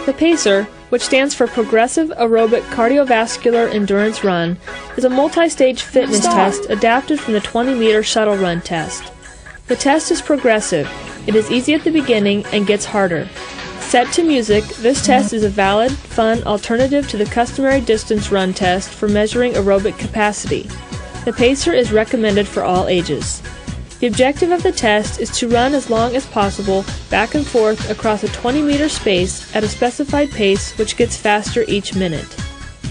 The PACER, which stands for Progressive Aerobic Cardiovascular Endurance Run, is a multi-stage fitness test adapted from the 20-meter shuttle run test. The test is progressive. It is easy at the beginning and gets harder. Set to music, this test is a valid, fun alternative to the customary distance run test for measuring aerobic capacity. The PACER is recommended for all ages. The objective of the test is to run as long as possible back and forth across a 20-meter space at a specified pace which gets faster each minute.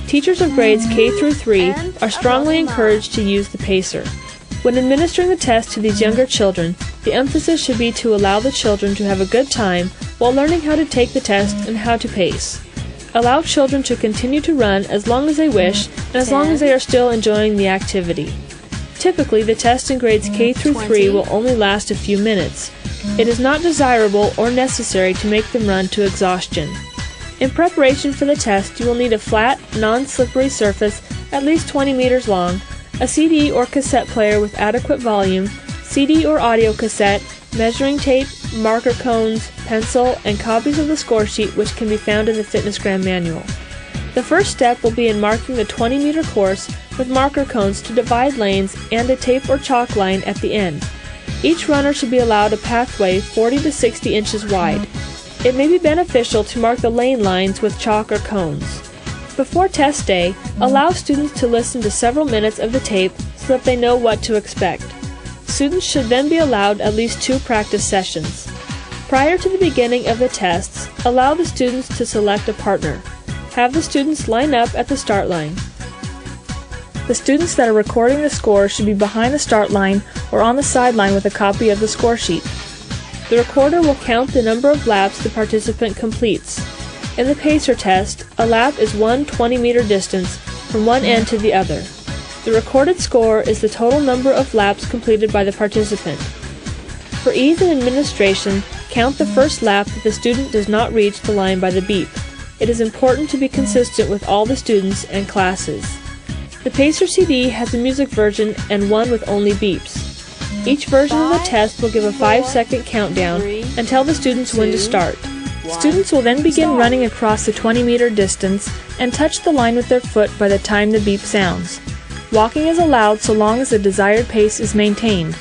Teachers of grades K through 3 are strongly encouraged to use the PACER. When administering the test to these younger children, the emphasis should be to allow the children to have a good time while learning how to take the test and how to pace. Allow children to continue to run as long as they wish and as long as they are still enjoying the activity. Typically, the test in grades K through 3 will only last a few minutes. It is not desirable or necessary to make them run to exhaustion. In preparation for the test, you will need a flat, non-slippery surface at least 20 meters long, a CD or cassette player with adequate volume, CD or audio cassette, measuring tape, marker cones, pencil, and copies of the score sheet which can be found in the Fitnessgram manual. The first step will be in marking the 20-meter course with marker cones to divide lanes and a tape or chalk line at the end. Each runner should be allowed a pathway 40 to 60 inches wide. It may be beneficial to mark the lane lines with chalk or cones. Before test day, allow students to listen to several minutes of the tape so that they know what to expect. Students should then be allowed at least 2 practice sessions. Prior to the beginning of the tests, allow the students to select a partner. Have the students line up at the start line. The students that are recording the score should be behind the start line or on the sideline with a copy of the score sheet. The recorder will count the number of laps the participant completes. In the PACER test, a lap is one 20-meter distance from one end to the other. The recorded score is the total number of laps completed by the participant. For ease in administration, count the first lap that the student does not reach the line by the beep. It is important to be consistent with all the students and classes. The PACER CD has a music version and one with only beeps. Each version of the test will give a 5-second countdown and tell the students when to start. Students will then begin running across the 20-meter distance and touch the line with their foot by the time the beep sounds. Walking is allowed so long as the desired pace is maintained.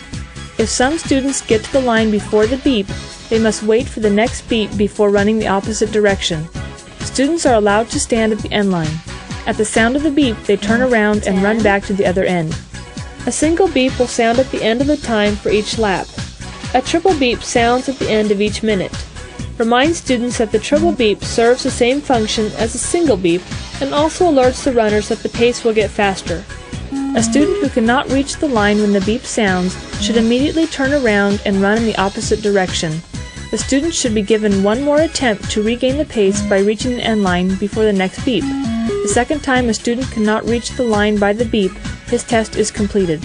If some students get to the line before the beep, they must wait for the next beep before running the opposite direction. Students are allowed to stand at the end line. At the sound of the beep, they turn around and run back to the other end. A single beep will sound at the end of the time for each lap. A triple beep sounds at the end of each minute. Remind students that the triple beep serves the same function as a single beep and also alerts the runners that the pace will get faster. A student who cannot reach the line when the beep sounds should immediately turn around and run in the opposite direction. The student should be given one more attempt to regain the pace by reaching the end line before the next beep. The second time a student cannot reach the line by the beep, his test is completed.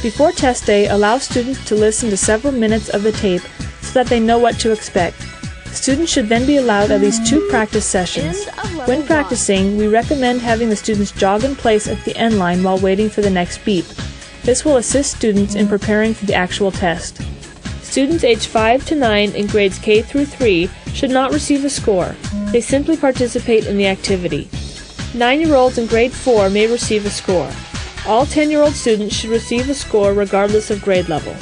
Before test day, allow students to listen to several minutes of the tape so that they know what to expect. Students should then be allowed at least 2 practice sessions. When practicing, we recommend having the students jog in place at the end line while waiting for the next beep. This will assist students in preparing for the actual test. Students aged 5 to 9 in grades K through 3 should not receive a score. They simply participate in the activity. 9-year-olds in grade 4 may receive a score. All 10-year-old students should receive a score regardless of grade level.